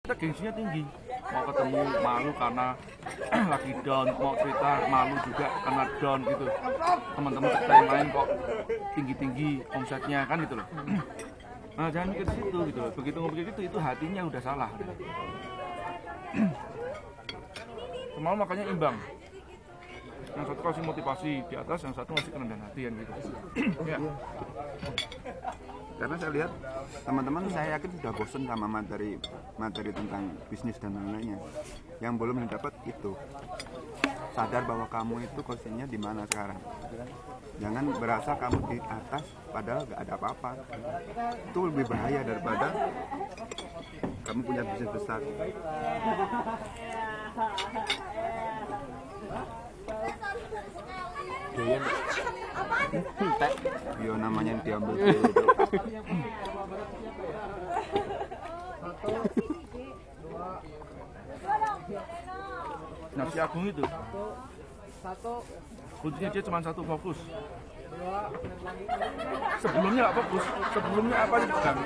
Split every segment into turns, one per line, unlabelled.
kita gengsinya tinggi. Mau ketemu malu karena lagi down, mau cerita malu juga karena down gitu. Teman-teman kita yang lain kok tinggi-tinggi omsetnya kan gitu loh. Nah jangan mikir situ gitu loh. Begitu ngomong gitu itu hatinya udah salah. Semalam makanya imbang. Yang satu kasih motivasi di atas, yang satu ngasih kerendahan hati kan gitu. Ya.
Karena saya lihat teman-teman, saya yakin sudah bosan sama materi tentang bisnis dan lain-lainnya. Yang belum dapat itu sadar bahwa kamu itu posisinya di mana sekarang. Jangan berasa kamu di atas padahal nggak ada apa-apa. Itu lebih bahaya daripada kamu punya bisnis besar.
Doyan.
Yo namanya diambil dulu.
Nah si Agung itu kuncinya dia cuma satu, fokus. Sebelumnya nggak fokus, sebelumnya apa dipegang.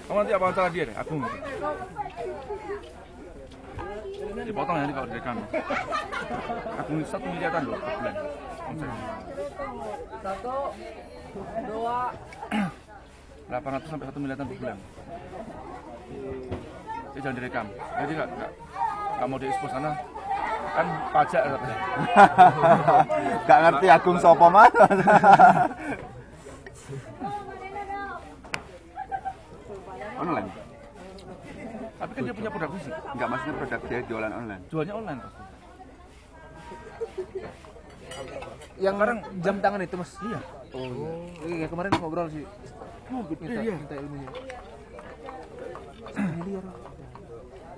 Kamu nanti apa salah dia deh, Agung itu. Dipotong nanti kalau direkam. Agung itu 1 miliaran loh per bulan omsetnya. 800 sampai 1 miliaran per bulan. Jadi jangan direkam. Jadi nggak mau diekspos sana kan pajak katanya.
Gak ngerti Agung sopo mana. Online.
Tapi kan dia punya produk fisik.
Enggak, maksudnya produk dia jualan online.
Jualnya online pasti.
Yang
Sekarang
jam tangan itu mas?
Iya.
Oh, iya kemarin ngobrol sih.
Iya.
Minta ilmunya. 1 miliar.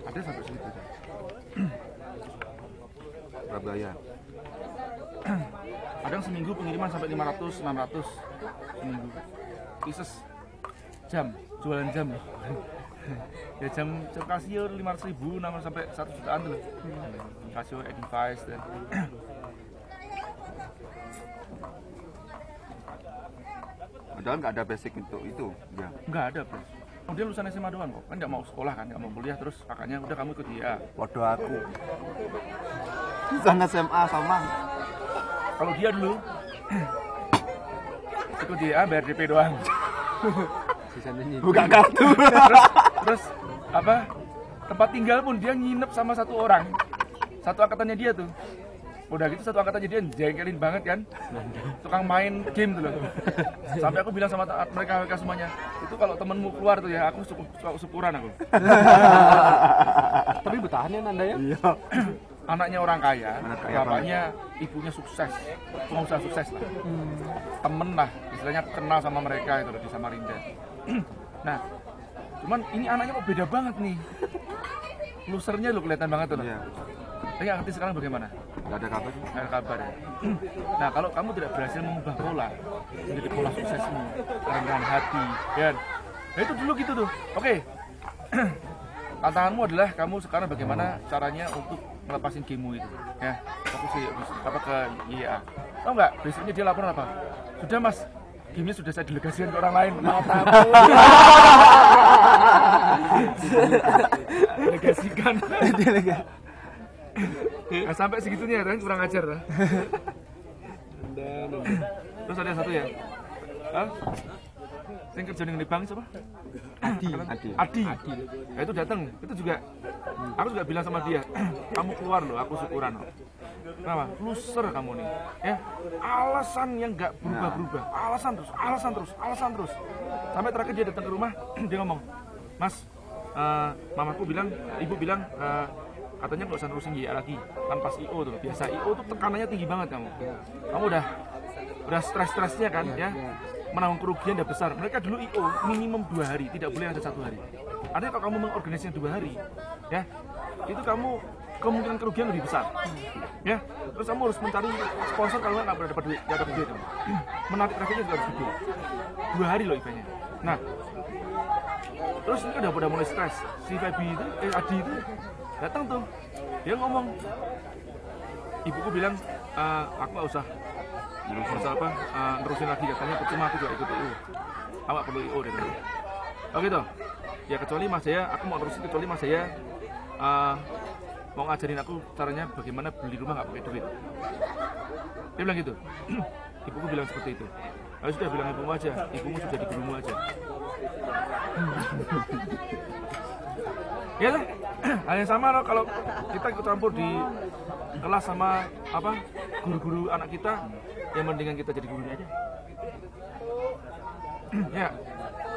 Ada sampai segitu.
Surabaya.
Kadang seminggu pengiriman sampai 500, 600 seminggu. Pieces jam, jualan jam. Ya jam Casio 500.000, 600 sampai 1 jutaan tuh. Casio Edifice dan
Padahal nggak ada basic untuk itu, ya.
nggak ada bro. Kemudian lulusan SMA doang kok, kan nggak mau sekolah kan, nggak mau kuliah, terus kakaknya udah kamu ikut dia.
Waduh aku. Lulusan SMA sama.
Kalau dia dulu ikut dia bayar DP doang.
Sisanya nih.
Buka kartu.
terus apa? Tempat tinggal pun dia nginep sama satu orang. Satu angkatannya dia tuh. Udah gitu satu angkatannya dia jengkelin banget kan. Tukang main game tuh loh. Sampai aku bilang sama mereka semuanya, itu kalau temenmu keluar tuh ya aku suka syukuran aku.
Tapi bertahan ya Nanda ya?
Iya.
Anaknya orang kaya,
Anak kaya
bapaknya ibunya sukses, pengusaha sukses lah. Temen lah, istilahnya kenal sama mereka itu loh di Samarinda. Nah, cuman ini anaknya kok beda banget nih. Losernya lo kelihatan banget tuh loh.
Iya.
Tapi nggak ngerti sekarang bagaimana?
Nggak ada kabar.
Nggak ada kabar ya. Nah, kalau kamu tidak berhasil mengubah pola menjadi pola suksesmu, kerendahan hati, ya. Nah itu dulu gitu tuh. Oke. Tantanganmu adalah kamu sekarang bagaimana caranya untuk melepasin gamemu itu, ya. Fokus ke YA. Tahu nggak? Besoknya dia laporan apa? Sudah mas, gamenya sudah saya delegasikan ke orang lain. Matamu. Delegasikan. Nah, sampai segitunya kan kurang ajar lah. Terus ada satu ya. Hah? Yang kerja di bank siapa? Adi. Nah, itu datang, itu juga. Aku juga bilang sama dia, kamu keluar loh, aku syukuran loh. Kenapa? Loser kamu nih, ya. Alasan yang nggak berubah-berubah, alasan terus. Sampai terakhir dia datang ke rumah, dia ngomong, Mas, mamaku bilang, ibu bilang, katanya nggak usah nerusin YA lagi, kan pas IO tuh. Biasa IO tuh tekanannya tinggi banget kamu udah stres-stresnya kan, ya. Menanggung kerugian udah besar. Mereka dulu IO minimum 2 hari, tidak boleh ada 1 hari. Artinya kalau kamu mengorganisasikan 2 hari, ya, itu kamu kemungkinan kerugian lebih besar, ya. Terus kamu harus mencari sponsor kalau nggak dapat duit, menarik trafficnya juga harus gede. 2 hari loh eventnya. Nah, terus ini udah mulai stres. Si Feby itu, Adi itu datang tuh, dia ngomong, ibuku bilang, aku nggak usah nerusin lagi, katanya percuma aku juga ikut IO, aku nggak perlu IO deh. Oh gitu. Ya kecuali Mas Jaya, aku mau terusin kecuali Mas Jaya mau ngajarin aku caranya bagaimana beli rumah nggak pakai duit. Dia bilang gitu. Ibuku bilang seperti itu. Aku sudah bilang ibumu aja, ibumu sudah di gurumu aja. Ya lah, hal yang sama loh kalau kita ikut campur di kelas sama apa guru-guru anak kita, yang mendingan kita jadi gurunya aja. Ya,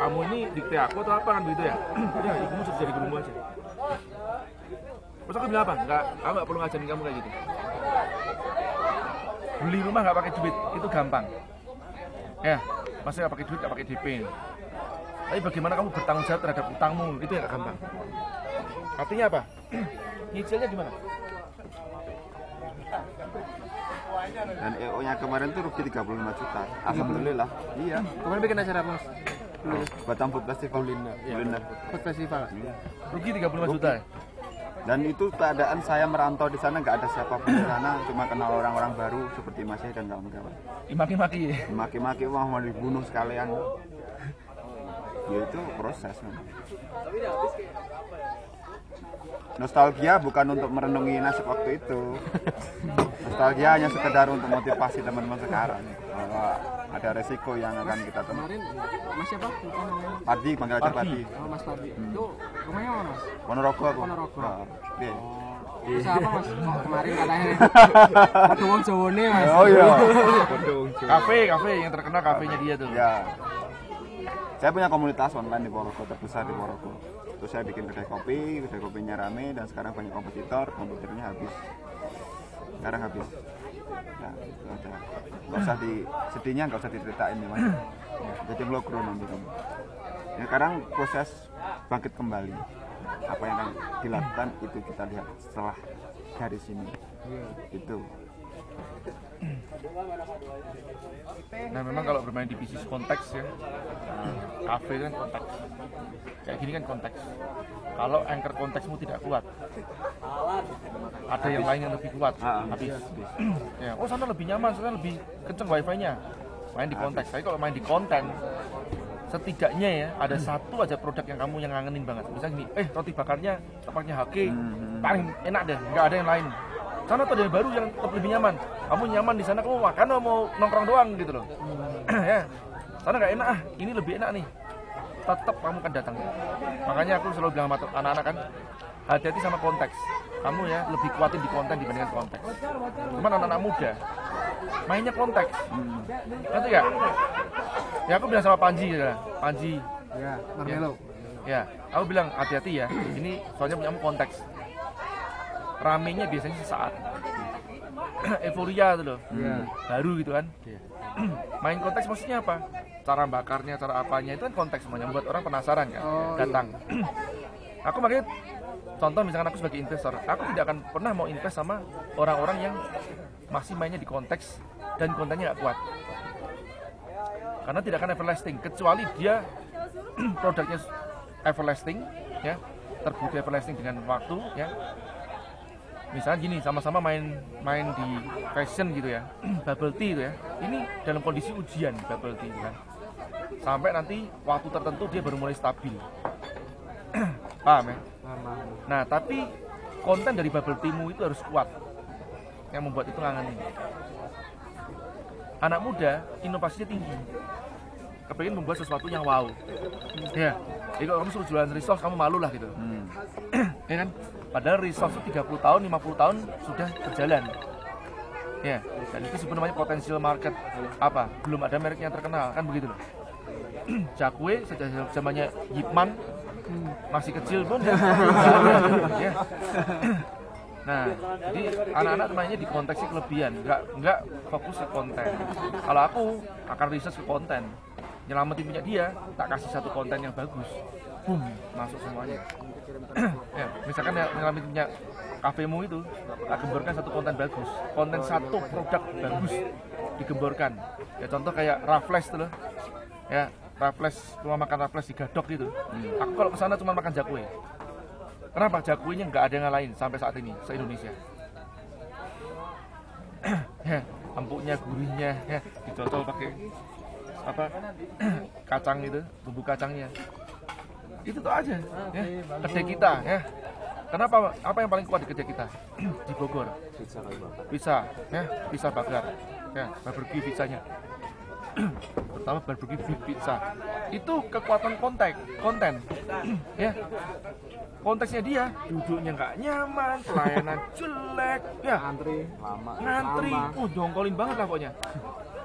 kamu ini dikte aku atau apa kan begitu ya? Ya, ibumu sudah jadi gurumu aja. Terus aku bilang apa? Enggak, aku nggak perlu ngajarin kamu kayak gitu. Beli rumah nggak pakai duit, itu gampang. Ya, maksudnya nggak pakai duit, nggak pakai DP. Tapi bagaimana kamu bertanggung jawab terhadap utangmu, itu yang nggak gampang. Artinya apa? Nyicilnya gimana?
Dan EO-nya kemarin tuh rugi 35 juta. Alhamdulillah. Iya.
Kemarin bikin acara apa, Mas?
Batam Food Festival. Kuliner.
Food festival.
Iya.
Rugi 35 juta ya?
Dan itu keadaan saya merantau di sana, nggak ada siapapun di sana, cuma kenal orang-orang baru seperti Mas Yai dan kawan-kawan.
Dimaki-maki ya?
Maki-maki mau dibunuh sekalian. Ya itu proses. Nostalgia bukan untuk merenungi nasib waktu itu. Nostalgia hanya sekedar untuk motivasi teman-teman sekarang bahwa ada resiko yang akan kita temui.
Kemarin Mas siapa? Lupa namanya.
Padi, panggil aja
Padi.
Padi.
Oh, Mas Padi. Itu rumahnya mana, Mas?
Ponorogo aku.
Ponorogo.
Iya.
Bisa apa, Mas? Kok kemarin katanya ada wong Jawane, Mas.
Oh iya.
Kafe yang terkenal kafenya dia tuh.
Ya. Saya punya komunitas online di Ponorogo, terbesar di Ponorogo. Terus saya bikin kedai kopinya rame, dan sekarang banyak komputernya habis. Sekarang habis. Ya, itu aja. Sedihnya nggak usah diceritain ya, Mas. Jadi blogro nanti kamu. Ya, sekarang proses bangkit kembali. Apa yang akan dilakukan itu kita lihat setelah dari sini. Itu.
Nah memang kalau bermain di bisnis konteks ya, kafe kan konteks, kayak gini kan konteks. Kalau anchor konteksmu tidak kuat, ada yang lain yang lebih kuat, habis. Ya, oh sana lebih nyaman, sana lebih kenceng wifi-nya. Main di konteks. Tapi kalau main di konten, setidaknya ya ada satu aja produk yang kamu yang ngangenin banget. Misalnya gini, roti bakarnya tempatnya HK, paling enak deh, nggak ada yang lain. Sana tuh ada yang baru yang tetap lebih nyaman. Kamu nyaman di sana, kamu makan atau mau nongkrong doang gitu loh. Ya, sana nggak enak ini lebih enak nih. Tetap kamu kan datang. Makanya aku selalu bilang sama anak-anak kan, hati-hati sama konteks. Kamu ya lebih kuatin di konten dibandingkan konteks. Cuman anak-anak muda mainnya konteks. Ngerti gak? Ya aku bilang sama Panji ya, Panji.
Ya, Marmelo.
Ya, aku bilang hati-hati ya. Ini soalnya punya konteks. Ramenya biasanya sesaat. Euforia tuh loh. Baru gitu kan. Main konteks maksudnya apa? Cara bakarnya, cara apanya itu kan konteks semuanya, membuat orang penasaran kan, datang. Aku makanya contoh misalkan aku sebagai investor, aku tidak akan pernah mau invest sama orang-orang yang masih mainnya di konteks dan kontennya nggak kuat. Karena tidak akan everlasting, kecuali dia produknya everlasting, ya, terbukti everlasting dengan waktu, ya. Misalnya gini, sama-sama main di fashion gitu ya, bubble tea itu ya. Ini dalam kondisi ujian bubble tea itu kan. Sampai nanti waktu tertentu dia baru mulai stabil. Paham ya? Nah, tapi konten dari bubble tea-mu itu harus kuat. Yang membuat itu ngangenin. Anak muda inovasinya tinggi. Kepengen membuat sesuatu yang wow. Ya. Jadi kalau kamu suruh jualan resource, kamu malu lah gitu. Ya kan? Padahal resource itu 30 tahun, 50 tahun sudah berjalan. Ya, dan itu sebenarnya potensial market apa? Belum ada merek yang terkenal, kan begitu loh. Jakwe sejak zamannya Yipman masih kecil pun ya. Nah, jadi anak-anak mainnya di konteks kelebihan, nggak fokus ke konten. Kalau aku akan research ke konten, nyelamatin punya dia, tak kasih satu konten yang bagus, boom, masuk semuanya. Ya, misalkan ya nyelamatin punya kafemu itu, tak gemborkan satu konten bagus, konten satu produk bagus digemborkan. Ya contoh kayak Raffles tuh loh, ya Raffles, cuma makan Raffles di Gadok gitu. Aku kalau kesana cuma makan jakwe. Kenapa? Jakwenya nggak ada yang lain sampai saat ini se-Indonesia. Ya, empuknya, gurihnya, ya dicocol pakai apa kacang itu, bumbu kacangnya. Itu tuh aja ya. Kedai kita ya. Kenapa? Apa yang paling kuat di kedai kita? Di Bogor. Pizza, ya, pizza bakar. Ya, barbecue pizzanya. Pertama barbecue beef pizza. Itu kekuatan konten. Ya. Konteksnya dia, duduknya nggak nyaman, pelayanan jelek, ya. Ngantri, jongkolin banget lah pokoknya.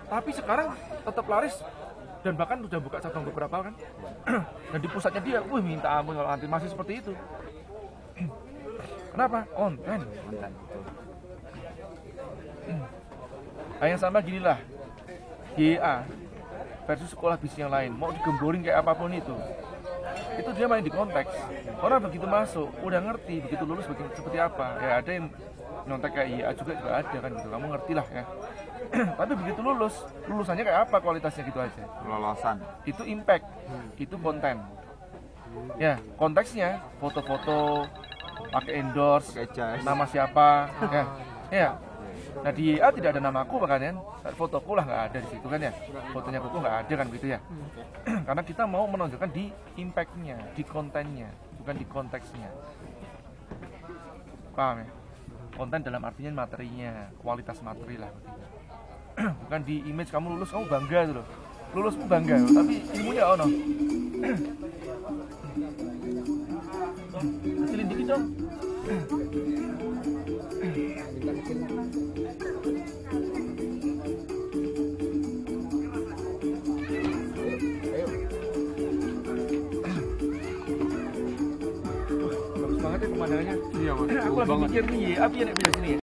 Tapi sekarang tetap laris dan bahkan udah buka cabang beberapa kan. Dan di pusatnya dia, minta ampun kalau antri masih seperti itu. Kenapa? Konten. Nah, yang sama gini lah, GA versus sekolah bisnis yang lain, mau digemborin kayak apapun itu dia main di konteks. Orang begitu masuk, udah ngerti, begitu lulus seperti apa. Ya ada yang nyontek kayak IA juga ada kan gitu, kamu ngerti lah ya. Tapi begitu lulusannya kayak apa kualitasnya gitu aja.
Lolosan.
Itu impact, itu konten. Ya, konteksnya foto-foto, pakai endorse, nama siapa, ya. Nah di IA tidak ada namaku bahkan, fotoku lah nggak ada di situ kan ya, fotonya aku nggak ada kan gitu ya. Karena kita mau menonjolkan di impactnya, di kontennya, bukan di konteksnya. Paham ya? Konten dalam artinya materinya, kualitas materi lah. Bukan di image kamu lulus kamu bangga tuh loh, lulusmu bangga, tapi ilmunya ono. Kecilin dikit dong. Bagus banget ya pemandangannya.
Iya, Mas.
Aku lagi mikir nih, api yang bisa sini ya.